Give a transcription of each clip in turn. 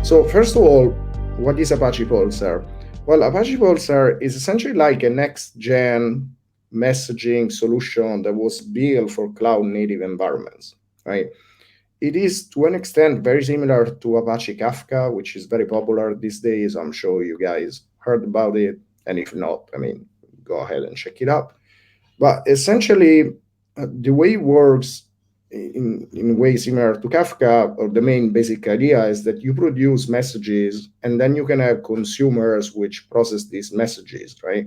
So first of all, what is Apache Pulsar? Well, Apache Pulsar is essentially like a next-gen messaging solution that was built for cloud-native environments, right? It is, to an extent, very similar to Apache Kafka, which is very popular these days. I'm sure you guys heard about it, and if not, I mean, go ahead and check it out. But essentially, the way it works in way similar to Kafka, or the main basic idea is that you produce messages and then you can have consumers which process these messages, right?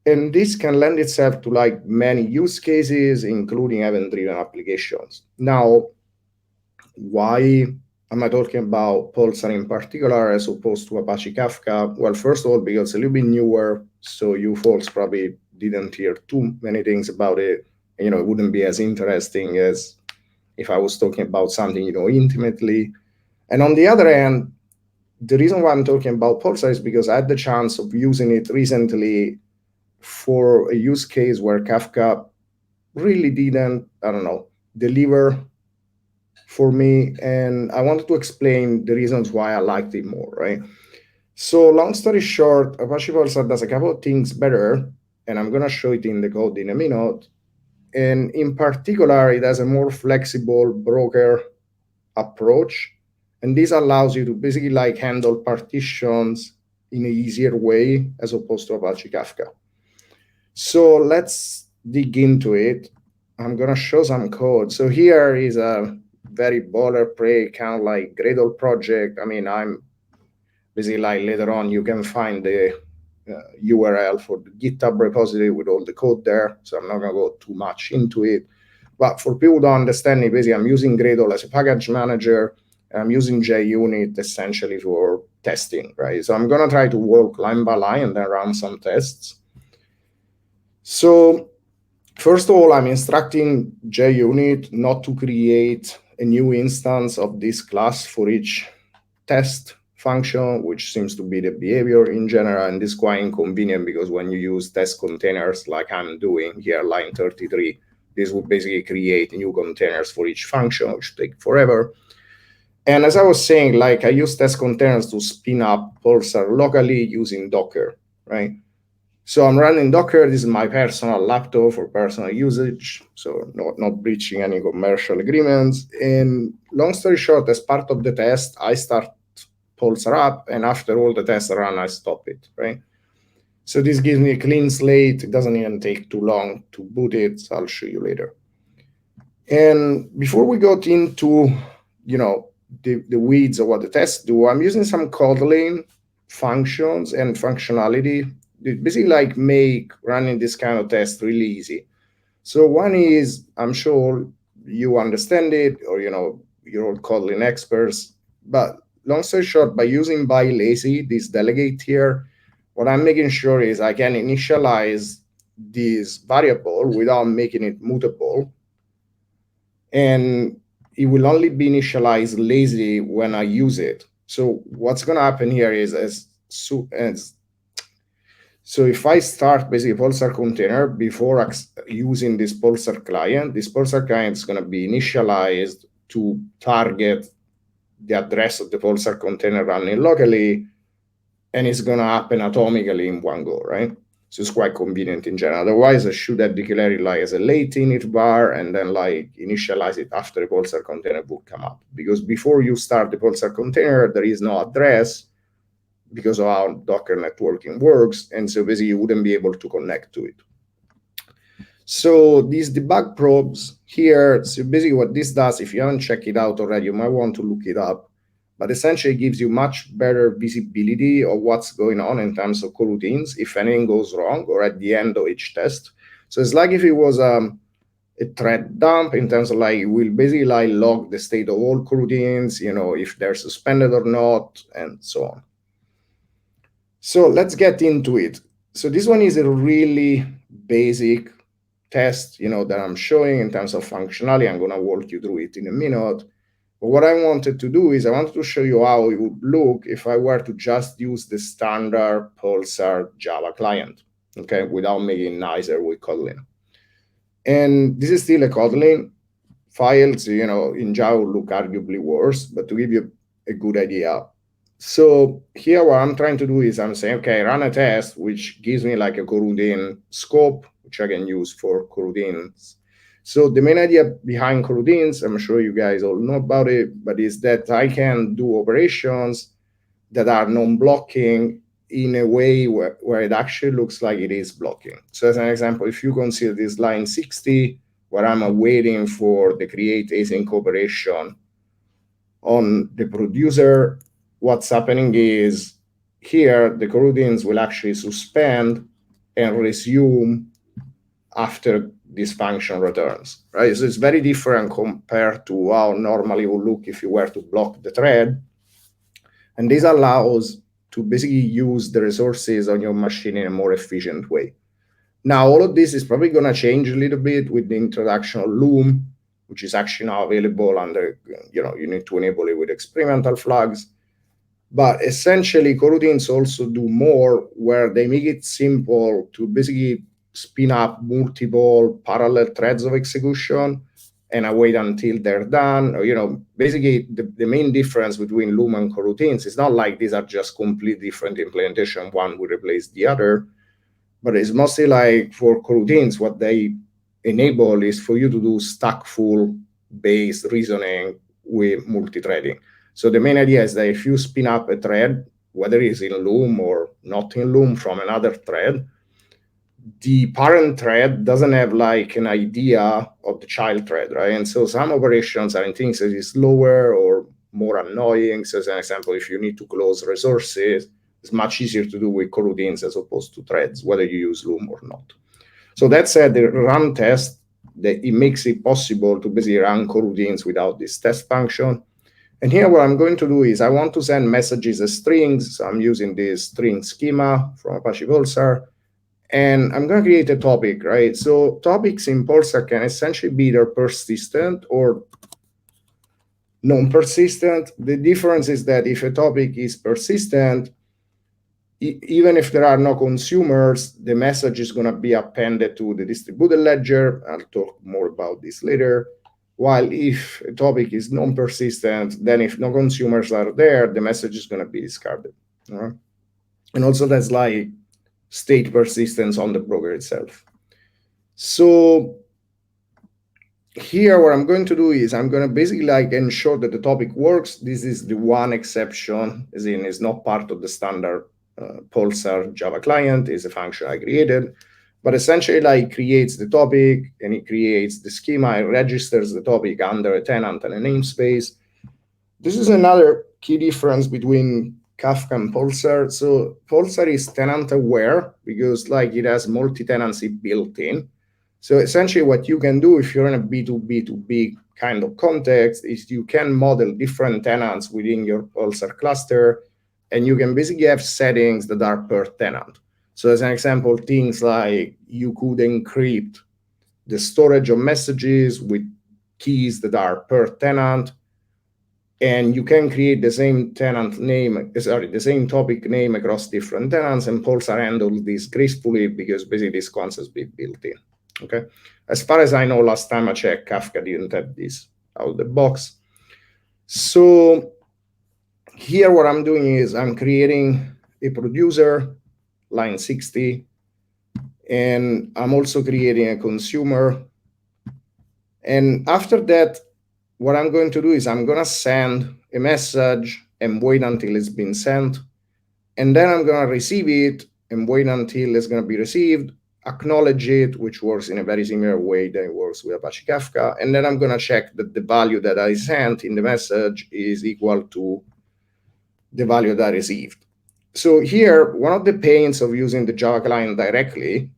And this can lend itself to like many use cases, including event-driven applications. Now, why am I talking about Pulsar in particular as opposed to Apache Kafka? Well, first of all, because it's a little bit newer, so you folks probably didn't hear too many things about it. It wouldn't be as interesting as if I was talking about something intimately. And on the other hand, the reason why I'm talking about Pulsar is because I had the chance of using it recently for a use case where Kafka really didn't, I don't know, deliver for me. And I wanted to explain the reasons why I liked it more, right? So long story short, Apache Pulsar does a couple of things better, and I'm going to show it in the code in a minute. And in particular, it has a more flexible broker approach. And this allows you to basically like handle partitions in an easier way as opposed to Apache Kafka. So let's dig into it. I'm going to show some code. So here is a very boilerplate kind of like Gradle project. I mean, I'm basically like later on, you can find the URL for the GitHub repository with all the code there. So I'm not going to go too much into it. But for people to understand it, basically, I'm using Gradle as a package manager. And I'm using JUnit essentially for testing, right? So I'm going to try to work line by line and then run some tests. So first of all, I'm instructing JUnit not to create a new instance of this class for each test function, which seems to be the behavior in general. And this is quite inconvenient because when you use test containers like I'm doing here, line 33, this would basically create new containers for each function, which take forever. And as I was saying, like I use test containers to spin up Pulsar locally using Docker, right? So I'm running Docker. This is my personal laptop for personal usage, so not breaching any commercial agreements. And long story short, as part of the test, I start Pulsar up, and after all the tests run, I stop it, right? So this gives me a clean slate. It doesn't even take too long to boot it, so I'll show you later. And before we got into, the weeds of what the tests do, I'm using some Kotlin functions and functionality that basically like make running this kind of test really easy. So one is, I'm sure you understand it, or you're all Kotlin experts, but long story short, by using by lazy, this delegate here, what I'm making sure is I can initialize this variable without making it mutable. And it will only be initialized lazy when I use it. So what's going to happen here is so if I start basically Pulsar container before using this Pulsar client is going to be initialized to target the address of the Pulsar container running locally, and it's going to happen atomically in one go, right? So it's quite convenient in general. Otherwise, I should have declared it like as a late init var and then like initialize it after the Pulsar container would come up. Because before you start the Pulsar container, there is no address because of how Docker networking works. And so basically you wouldn't be able to connect to it. So these debug probes here, so basically what this does, if you haven't checked it out already, you might want to look it up. But essentially, it gives you much better visibility of what's going on in terms of coroutines, if anything goes wrong, or at the end of each test. So it's like if it was a thread dump in terms of like, it will basically like log the state of all coroutines, if they're suspended or not, and so on. So let's get into it. So this one is a really basic test, that I'm showing in terms of functionality. I'm going to walk you through it in a minute. But what I wanted to do is I wanted to show you how it would look if I were to just use the standard Pulsar Java client, okay, without making it nicer with Kotlin. And this is still a Kotlin file, so, in Java would look arguably worse. But to give you a good idea. So here what I'm trying to do is I'm saying, okay, run a test, which gives me like a coroutine scope, which I can use for coroutines. So the main idea behind coroutines, I'm sure you guys all know about it, but is that I can do operations that are non-blocking in a way where it actually looks like it is blocking. So as an example, if you consider this line 60, where I'm waiting for the create async operation on the producer, what's happening is here the coroutines will actually suspend and resume after this function returns, right? So it's very different compared to how normally it would look if you were to block the thread. And this allows to basically use the resources on your machine in a more efficient way. Now, all of this is probably going to change a little bit with the introduction of Loom, which is actually now available under, you need to enable it with experimental flags. But essentially, coroutines also do more where they make it simple to basically spin up multiple parallel threads of execution and I wait until they're done. Basically, the main difference between Loom and coroutines is not like these are just completely different implementation. One will replace the other, but it's mostly like for coroutines, what they enable is for you to do stackful based reasoning with multi-threading. So the main idea is that if you spin up a thread, whether it's in Loom or not in Loom from another thread, the parent thread doesn't have like an idea of the child thread, right? And so some operations are in things that is slower or more annoying. So as an example, if you need to close resources, it's much easier to do with coroutines as opposed to threads, whether you use Loom or not. So that said, the run test, that it makes it possible to basically run coroutines without this test function. And here what I'm going to do is I want to send messages as strings. So I'm using this string schema from Apache Pulsar. And I'm going to create a topic, right? So topics in Pulsar can essentially be either persistent or non-persistent. The difference is that if a topic is persistent, even if there are no consumers, the message is going to be appended to the distributed ledger. I'll talk more about this later. While if a topic is non-persistent, then if no consumers are there, the message is going to be discarded. Right? And also that's like state persistence on the broker itself. So here what I'm going to do is I'm going to basically like ensure that the topic works. This is the one exception, as in it's not part of the standard Pulsar Java client, is a function I created. But essentially like creates the topic and it creates the schema, it registers the topic under a tenant and a namespace. This is another key difference between Kafka and Pulsar. So Pulsar is tenant aware because like it has multi-tenancy built in. So essentially what you can do if you're in a B2B2B kind of context is you can model different tenants within your Pulsar cluster, and you can basically have settings that are per tenant. So as an example, things like you could encrypt the storage of messages with keys that are per tenant, and you can create the same the same topic name across different tenants, and Pulsar handles this gracefully because basically this concept has been built in. Okay. As far as I know, last time I checked, Kafka didn't have this out of the box. So here what I'm doing is I'm creating a producer, line 60, and I'm also creating a consumer. And after that, what I'm going to do is I'm going to send a message and wait until it's been sent. And then I'm going to receive it and wait until it's going to be received, acknowledge it, which works in a very similar way that it works with Apache Kafka. And then I'm going to check that the value that I sent in the message is equal to the value that I received. So here, one of the pains of using the Java client directly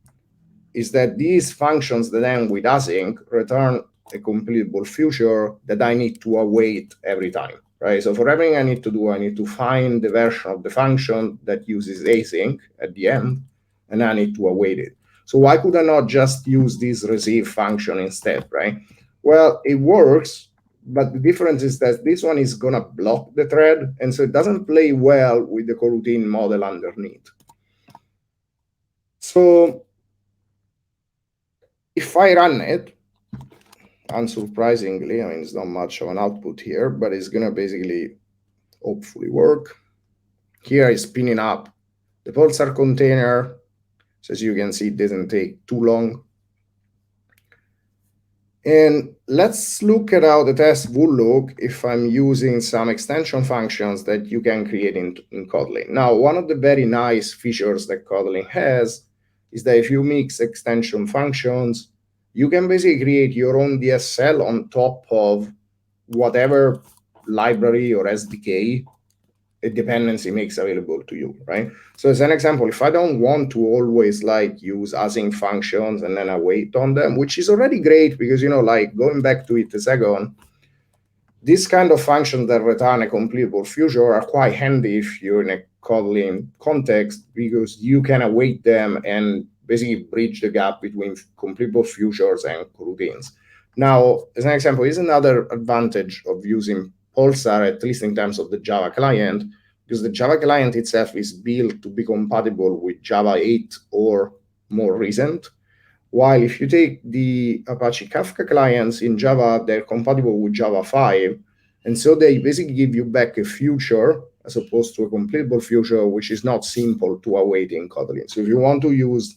is that these functions that end with async return a completable future that I need to await every time, right? So for everything I need to do, I need to find the version of the function that uses async at the end, and I need to await it. So why could I not just use this receive function instead, right? Well, it works, but the difference is that this one is going to block the thread, and so it doesn't play well with the coroutine model underneath. So if I run it, unsurprisingly, I mean, it's not much of an output here, but it's going to basically hopefully work. Here is spinning up the Pulsar container. So as you can see, it doesn't take too long. And let's look at how the test will look if I'm using some extension functions that you can create in Kotlin. Now, one of the very nice features that Kotlin has is that if you mix extension functions, you can basically create your own DSL on top of whatever library or SDK a dependency makes available to you, right? So as an example, if I don't want to always like use async functions and then I wait on them, which is already great because, like going back to it a second, these kind of functions that return a completable future are quite handy if you're in a Kotlin context because you can await them and basically bridge the gap between completable futures and coroutines. Now, as an example, is another advantage of using Pulsar, at least in terms of the Java client, because the Java client itself is built to be compatible with Java 8 or more recent. While if you take the Apache Kafka clients in Java, they're compatible with Java 5. And so they basically give you back a future as opposed to a completable future, which is not simple to await in Kotlin. So if you want to use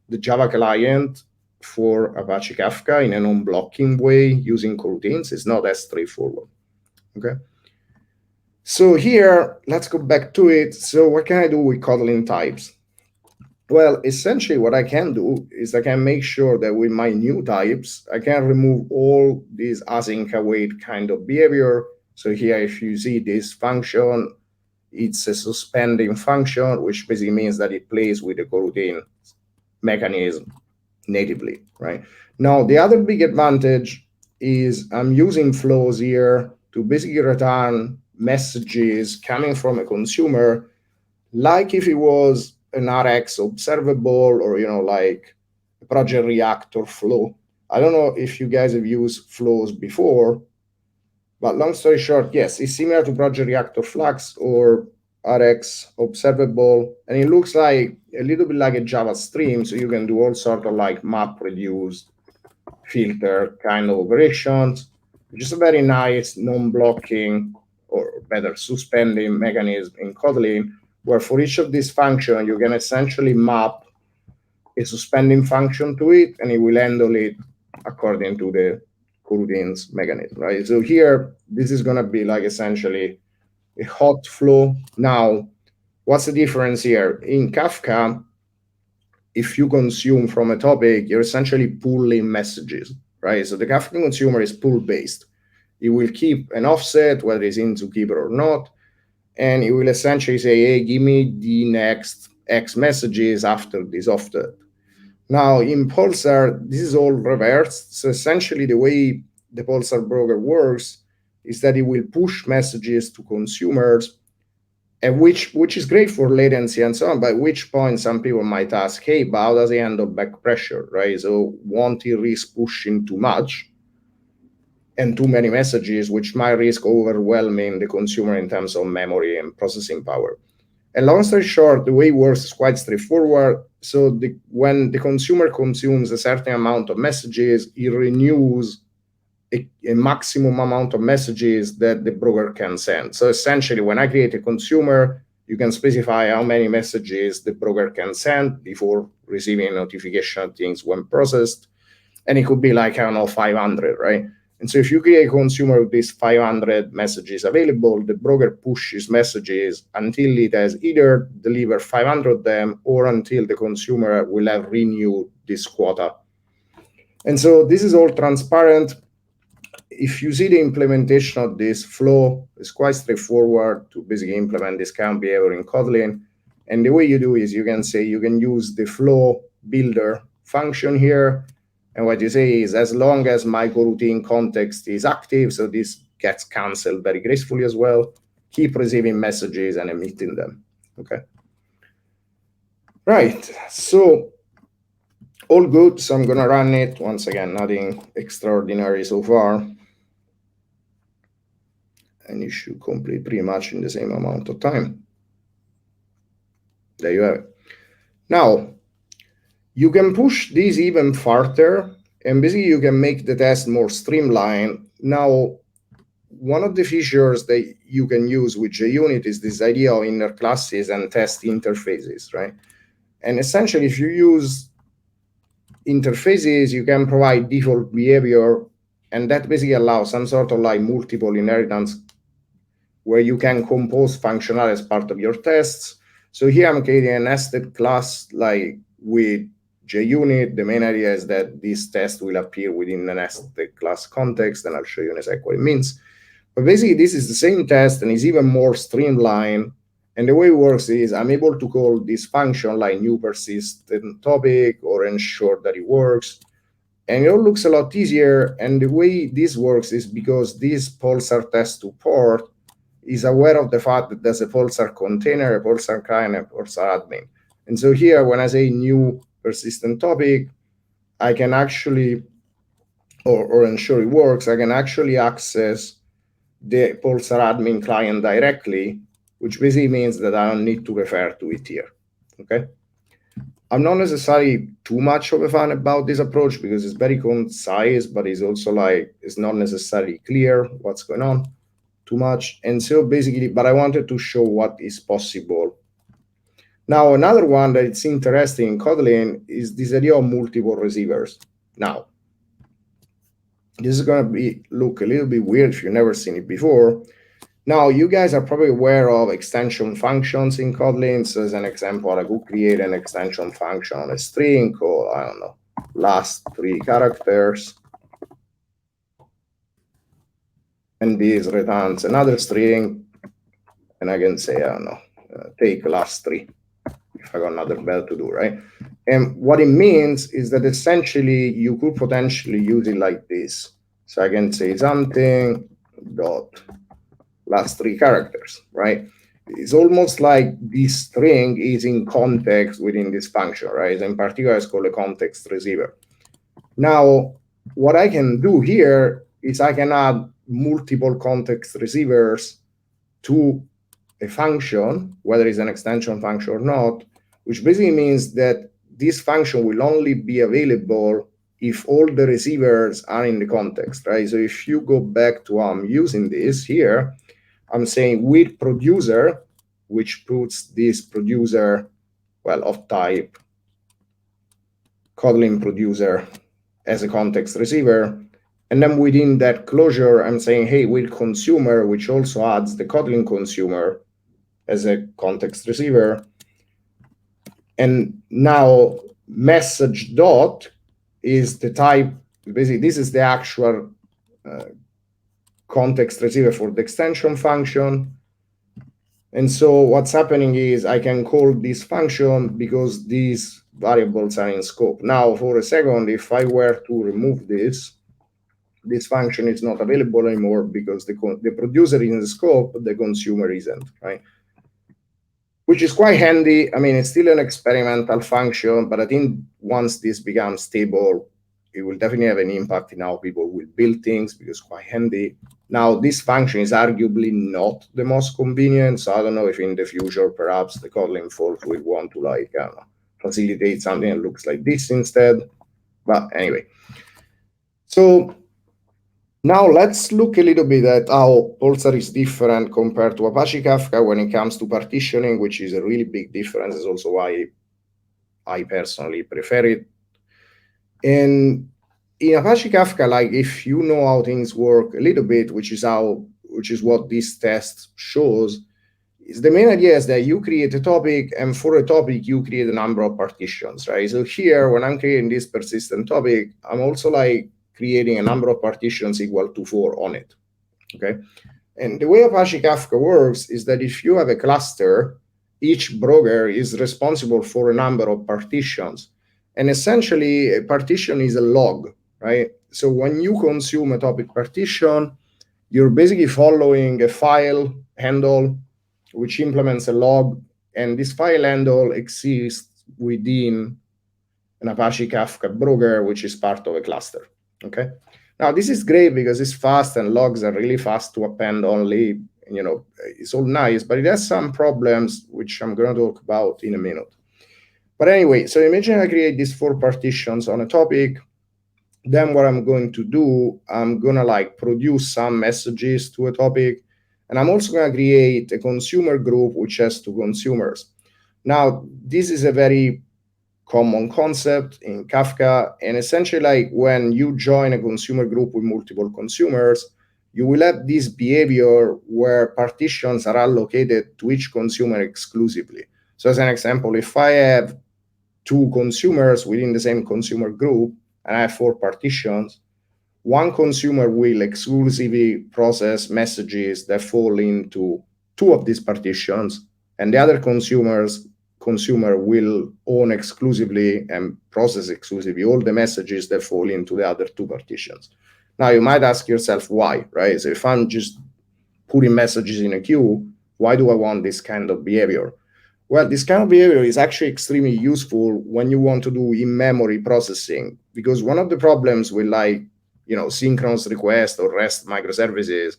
the Java client for Apache Kafka in a non-blocking way using coroutines, it's not as straightforward. Okay. So here, let's go back to it. So what can I do with Kotlin types? Well, essentially what I can do is I can make sure that with my new types, I can remove all these async await kind of behavior. So here, if you see this function, it's a suspending function, which basically means that it plays with the coroutine mechanism natively, right? Now, the other big advantage is I'm using flows here to basically return messages coming from a consumer, like if it was an RX observable or, like a project reactor flow. I don't know if you guys have used flows before, but long story short, yes, it's similar to project reactor flux or RX observable, and it looks like a little bit like a Java stream, so you can do all sort of like map reduce, filter kind of operations, which is a very nice non-blocking or better suspending mechanism in Kotlin, where for each of these functions, you can essentially map a suspending function to it, and it will handle it according to the coroutines mechanism, right? So here, this is going to be like essentially a hot flow. Now, what's the difference here? In Kafka, if you consume from a topic, you're essentially pulling messages, right? So the Kafka consumer is pull-based. It will keep an offset, whether it's in Zookeeper or not, and it will essentially say, hey, give me the next X messages after this offset. Now, in Pulsar, this is all reversed. So essentially, the way the Pulsar broker works is that it will push messages to consumers, and which is great for latency and so on, but at which point some people might ask, hey, but how does it handle back pressure, right? So won't it risk pushing too much and too many messages, which might risk overwhelming the consumer in terms of memory and processing power? And long story short, the way it works is quite straightforward. So when the consumer consumes a certain amount of messages, it renews a maximum amount of messages that the broker can send. So essentially, when I create a consumer, you can specify how many messages the broker can send before receiving a notification of things when processed. And it could be like, I don't know, 500, right? And so if you create a consumer with these 500 messages available, the broker pushes messages until it has either delivered 500 of them or until the consumer will have renewed this quota. And so this is all transparent. If you see the implementation of this flow, it's quite straightforward to basically implement this kind of behavior in Kotlin. And the way you do is you can say you can use the flow builder function here. And what you say is, as long as my coroutine context is active, so this gets canceled very gracefully as well, keep receiving messages and emitting them. Okay. Right. So all good. So I'm going to run it. Once again, nothing extraordinary so far. And you should complete pretty much in the same amount of time. There you have it. Now, you can push this even further, and basically you can make the test more streamlined. Now, one of the features that you can use with JUnit is this idea of inner classes and test interfaces, right? And essentially, if you use interfaces, you can provide default behavior, and that basically allows some sort of like multiple inheritance where you can compose functionality as part of your tests. So here I'm creating a nested class like with JUnit. The main idea is that this test will appear within the nested class context, and I'll show you in a sec what it means. But basically, this is the same test and is even more streamlined. And the way it works is I'm able to call this function like new persistent topic or ensure that it works. And it all looks a lot easier. And the way this works is because this Pulsar test to port is aware of the fact that there's a Pulsar container, a Pulsar client, and a Pulsar admin. And so here, when I say new persistent topic, I can actually, or ensure it works, I can actually access the Pulsar admin client directly, which basically means that I don't need to refer to it here, okay? I'm not necessarily too much of a fan about this approach because it's very concise, but it's also like, it's not necessarily clear what's going on too much. And so basically, but I wanted to show what is possible. Now, another one that it's interesting in Kotlin is this idea of multiple receivers. Now, this is going to look a little bit weird if you've never seen it before. Now, you guys are probably aware of extension functions in Kotlin. So as an example, I could create an extension function on a string called, I don't know, last 3 characters. And this returns another string. And I can say, I don't know, take last 3. If I got another bell to do, right? And what it means is that essentially you could potentially use it like this. So I can say something dot last 3 characters, right? It's almost like this string is in context within this function, right? In particular, it's called a context receiver. Now, what I can do here is I can add multiple context receivers to a function, whether it's an extension function or not, which basically means that this function will only be available if all the receivers are in the context, right? So if you go back to how I'm using this here, I'm saying with producer, which puts this producer, well, of type Kotlin producer as a context receiver. And then within that closure, I'm saying, hey, with consumer, which also adds the Kotlin consumer as a context receiver. And now message dot is the type, basically this is the actual context receiver for the extension function. And so what's happening is I can call this function because these variables are in scope. Now, for a second, if I were to remove this function is not available anymore because the producer is in the scope, the consumer isn't, right? Which is quite handy. I mean, it's still an experimental function, but I think once this becomes stable, it will definitely have an impact in how people will build things because it's quite handy. Now, this function is arguably not the most convenient, so I don't know if in the future, perhaps the Kotlin folks will want to like facilitate something that looks like this instead. But anyway, so now let's look a little bit at how Pulsar is different compared to Apache Kafka when it comes to partitioning, which is a really big difference. It's also why I personally prefer it. And in Apache Kafka, like if you know how things work a little bit, which is what this test shows, is the main idea is that you create a topic, and for a topic, you create a number of partitions, right? So here, when I'm creating this persistent topic, I'm also like creating a number of partitions equal to 4 on it, okay? And the way Apache Kafka works is that if you have a cluster, each broker is responsible for a number of partitions. And essentially, a partition is a log, right? So when you consume a topic partition, you're basically following a file handle, which implements a log, and this file handle exists within an Apache Kafka broker, which is part of a cluster, okay? Now, this is great because it's fast and logs are really fast to append only, you know, it's all nice, but it has some problems, which I'm going to talk about in a minute. But anyway, so imagine I create these 4 partitions on a topic. Then what I'm going to do, I'm gonna like produce some messages to a topic, and I'm also gonna create a consumer group which has two consumers. Now, this is a very common concept in Kafka, and essentially, like when you join a consumer group with multiple consumers, you will have this behavior where partitions are allocated to each consumer exclusively. So, as an example, if I have two consumers within the same consumer group and I have four partitions, one consumer will exclusively process messages that fall into two of these partitions, and the other consumer will own exclusively and process exclusively all the messages that fall into the other two partitions. Now you might ask yourself why, right? So if I'm just putting messages in a queue, why do I want this kind of behavior? Well, this kind of behavior is actually extremely useful when you want to do in-memory processing, because one of the problems with like, synchronous request or REST microservices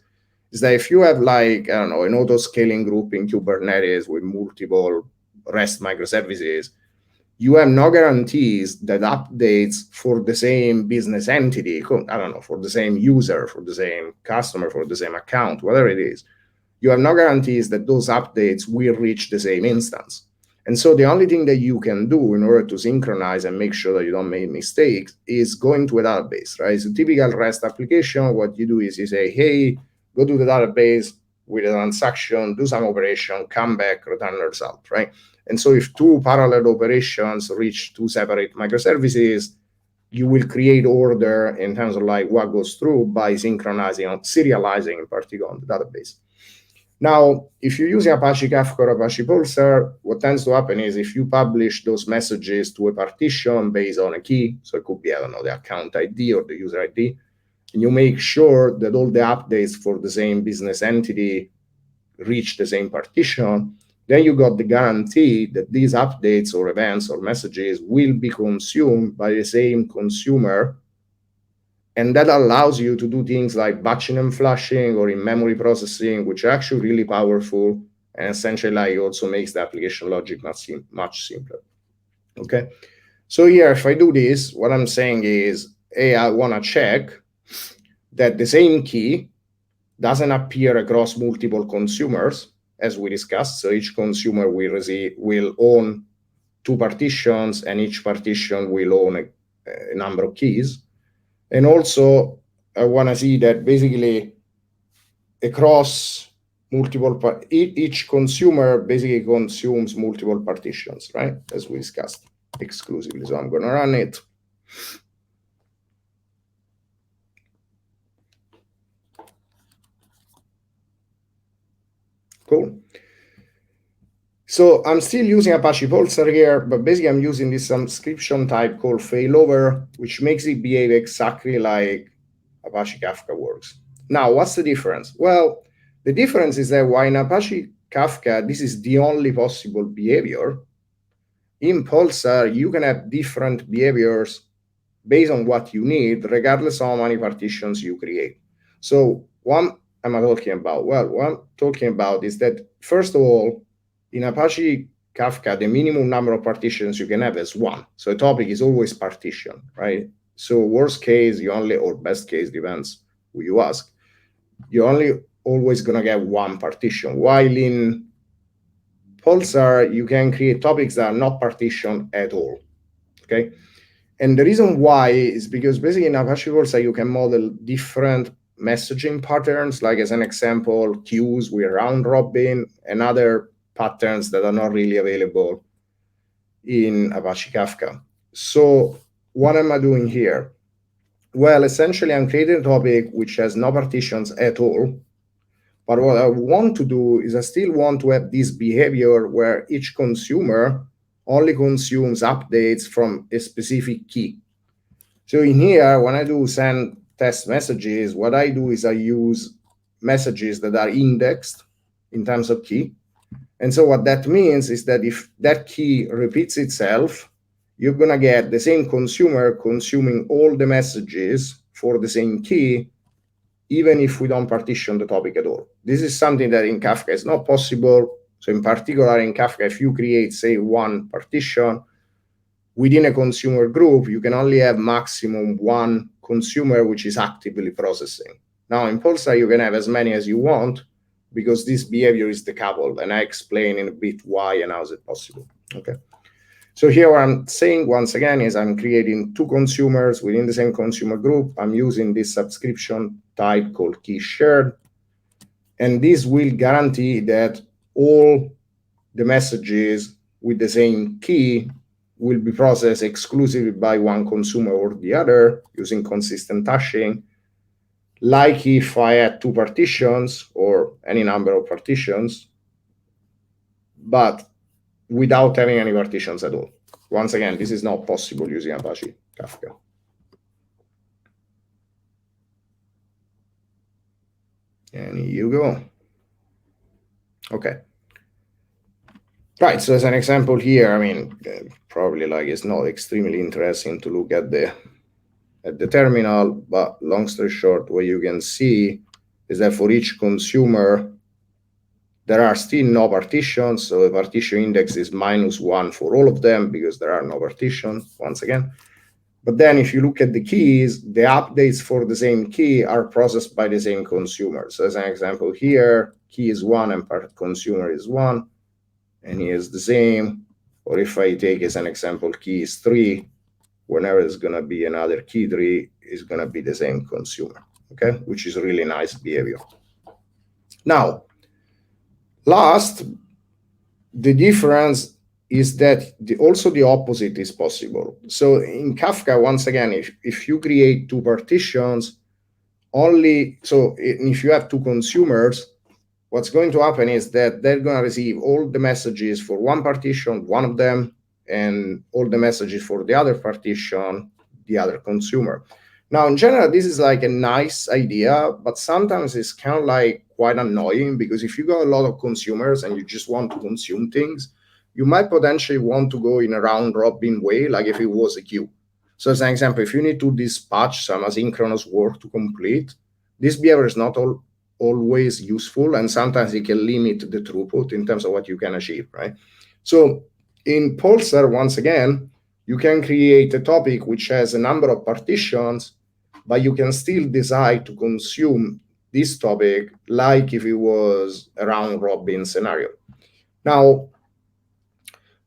is that if you have like, I don't know, an auto-scaling group in Kubernetes with multiple REST microservices, you have no guarantees that updates for the same business entity, I don't know, for the same user, for the same customer, for the same account, whatever it is, you have no guarantees that those updates will reach the same instance. And so the only thing that you can do in order to synchronize and make sure that you don't make mistakes is going to a database, right? So typical REST application, what you do is you say, hey, go to the database with a transaction, do some operation, come back, return the result, right? And so if two parallel operations reach two separate microservices, you will create order in terms of like what goes through by synchronizing, serializing in particular on the database. Now, if you're using Apache Kafka or Apache Pulsar, what tends to happen is if you publish those messages to a partition based on a key, so it could be, I don't know, the account ID or the user ID, and you make sure that all the updates for the same business entity reach the same partition, then you got the guarantee that these updates or events or messages will be consumed by the same consumer. And that allows you to do things like batching and flashing or in-memory processing, which are actually really powerful, and essentially like also makes the application logic much simpler. Okay, so here, if I do this, what I'm saying is, hey, I want to check that the same key doesn't appear across multiple consumers, as we discussed. So each consumer will own two partitions, and each partition will own a number of keys. And also, I want to see that basically across each consumer basically consumes multiple partitions, right? As we discussed exclusively. So I'm going to run it. Cool. So I'm still using Apache Pulsar here, but basically I'm using this subscription type called failover, which makes it behave exactly like Apache Kafka works. Now, what's the difference? Well, the difference is that while in Apache Kafka, this is the only possible behavior, in Pulsar, you can have different behaviors based on what you need, regardless of how many partitions you create. So what am I talking about? Well, what I'm talking about is that, first of all, in Apache Kafka, the minimum number of partitions you can have is one. So a topic is always partitioned, right? So worst case, or best case, depends who you ask, you're only always going to get one partition. While in Pulsar, you can create topics that are not partitioned at all, okay? And the reason why is because basically in Apache Pulsar, you can model different messaging patterns, like as an example, queues with round robin and other patterns that are not really available in Apache Kafka. So what am I doing here? Well, essentially, I'm creating a topic which has no partitions at all. But what I want to do is I still want to have this behavior where each consumer only consumes updates from a specific key. So in here, when I do send test messages, what I do is I use messages that are indexed in terms of key. And so what that means is that if that key repeats itself, you're going to get the same consumer consuming all the messages for the same key, even if we don't partition the topic at all. This is something that in Kafka is not possible. So in particular in Kafka, if you create, say, one partition, within a consumer group, you can only have maximum one consumer which is actively processing. Now in Pulsar, you can have as many as you want because this behavior is decoupled, and I explain in a bit why and how is it possible. Okay. So here what I'm saying once again is I'm creating two consumers within the same consumer group. I'm using this subscription type called key shared, and this will guarantee that all the messages with the same key will be processed exclusively by one consumer or the other using consistent hashing, like if I had two partitions or any number of partitions, but without having any partitions at all. Once again, this is not possible using Apache Kafka. And here you go. Okay. Right, so as an example here, I mean, probably like it's not extremely interesting to look at the terminal, but long story short, what you can see is that for each consumer, there are still no partitions, so the partition index is -1 for all of them because there are no partitions, once again. But then if you look at the keys, the updates for the same key are processed by the same consumer. So as an example here, key is 1 and consumer is 1, and here's the same. Or if I take as an example key is 3, whenever there's going to be another key 3, is going to be the same consumer, okay? Which is really nice behavior. Now, last, the difference is that also the opposite is possible. So in Kafka, once again, if you create two partitions, if you have two consumers, what's going to happen is that they're going to receive all the messages for one partition, one of them, and all the messages for the other partition, the other consumer. Now, in general, this is like a nice idea, but sometimes it's kind of like quite annoying because if you got a lot of consumers and you just want to consume things, you might potentially want to go in a round-robin way, like if it was a queue. So as an example, if you need to dispatch some asynchronous work to complete, this behavior is not always useful, and sometimes it can limit the throughput in terms of what you can achieve, right? So in Pulsar, once again, you can create a topic which has a number of partitions, but you can still decide to consume this topic like if it was a round-robin scenario. Now,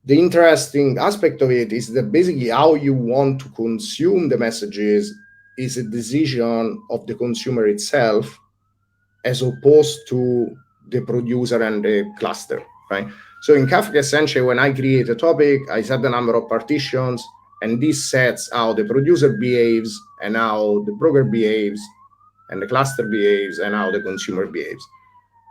the interesting aspect of it is that basically how you want to consume the messages is a decision of the consumer itself as opposed to the producer and the cluster, right? So in Kafka, essentially, when I create a topic, I set the number of partitions, and this sets how the producer behaves and how the broker behaves and the cluster behaves and how the consumer behaves.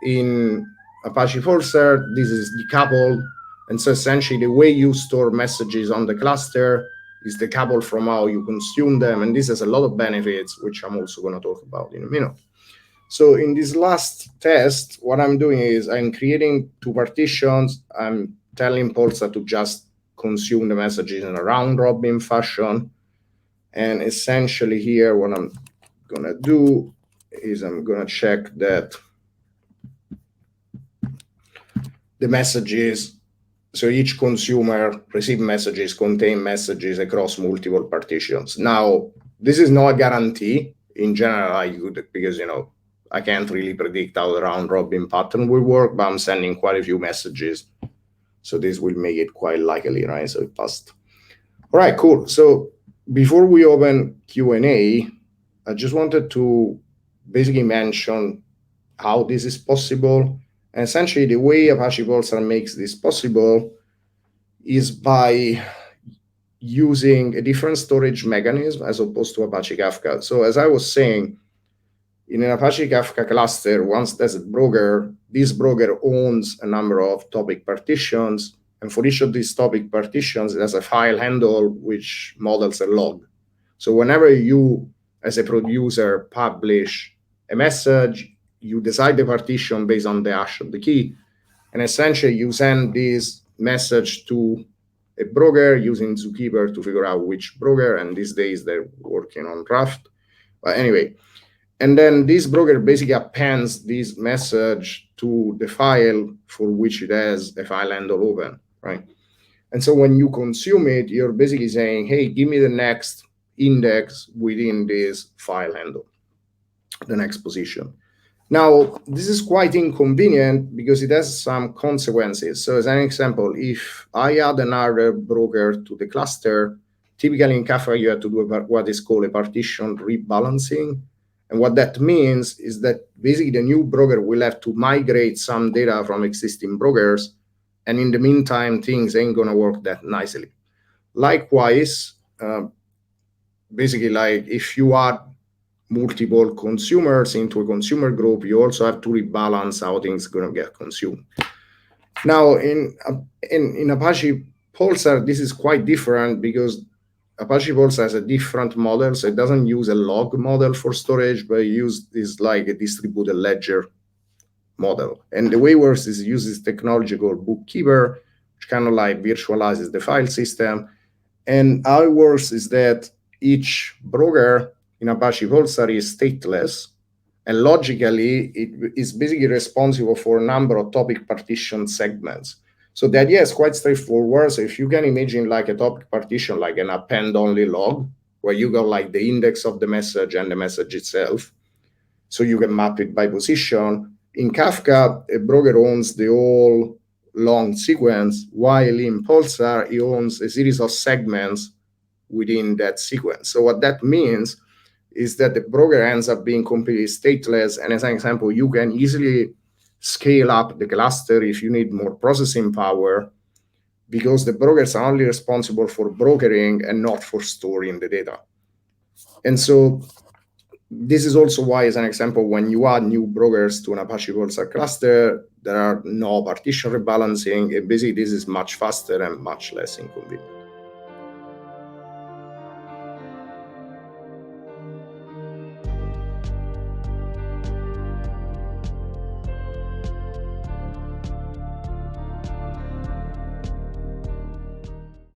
In Apache Pulsar, this is decoupled. And so essentially the way you store messages on the cluster is decoupled from how you consume them. And this has a lot of benefits, which I'm also going to talk about in a minute. So in this last test, what I'm doing is I'm creating two partitions. I'm telling Pulsar to just consume the messages in a round-robin fashion. And essentially here, what I'm going to do is I'm going to check that the messages, so each consumer receive messages, contain messages across multiple partitions. Now, this is not a guarantee. In general, I could, because, I can't really predict how the round-robin pattern will work, but I'm sending quite a few messages. So this will make it quite likely, right? So it passed. All right, cool. So before we open Q&A, I just wanted to basically mention how this is possible. And essentially, the way Apache Pulsar makes this possible is by using a different storage mechanism as opposed to Apache Kafka. So as I was saying, in an Apache Kafka cluster, once there's a broker, this broker owns a number of topic partitions. And for each of these topic partitions, there's a file handle which models a log. So whenever you, as a producer, publish a message, you decide the partition based on the hash of the key. And essentially, you send this message to a broker using Zookeeper to figure out which broker. And these days, they're working on Raft. But anyway, and then this broker basically appends this message to the file for which it has a file handle open, right? And so when you consume it, you're basically saying, hey, give me the next index within this file handle, the next position. Now, this is quite inconvenient because it has some consequences. So as an example, if I add another broker to the cluster, typically in Kafka, you have to do what is called a partition rebalancing. And what that means is that basically the new broker will have to migrate some data from existing brokers. And in the meantime, things ain't going to work that nicely. Likewise, basically, like if you add multiple consumers into a consumer group, you also have to rebalance how things are going to get consumed. Now, in Apache Pulsar, this is quite different because Apache Pulsar has a different model. So it doesn't use a log model for storage, but it uses like a distributed ledger model. And the way it works is it uses technology called Bookkeeper, which kind of like virtualizes the file system. And how it works is that each broker in Apache Pulsar is stateless, and logically, it is basically responsible for a number of topic partition segments. So the idea is quite straightforward. So if you can imagine like a topic partition, like an append-only log, where you got like the index of the message and the message itself, so you can map it by position. In Kafka, a broker owns the whole long sequence, while in Pulsar, it owns a series of segments within that sequence. So what that means is that the broker ends up being completely stateless. And as an example, you can easily scale up the cluster if you need more processing power, because the brokers are only responsible for brokering and not for storing the data. And so this is also why, as an example, when you add new brokers to an Apache Pulsar cluster, there are no partition rebalancing. And basically, this is much faster and much less inconvenient.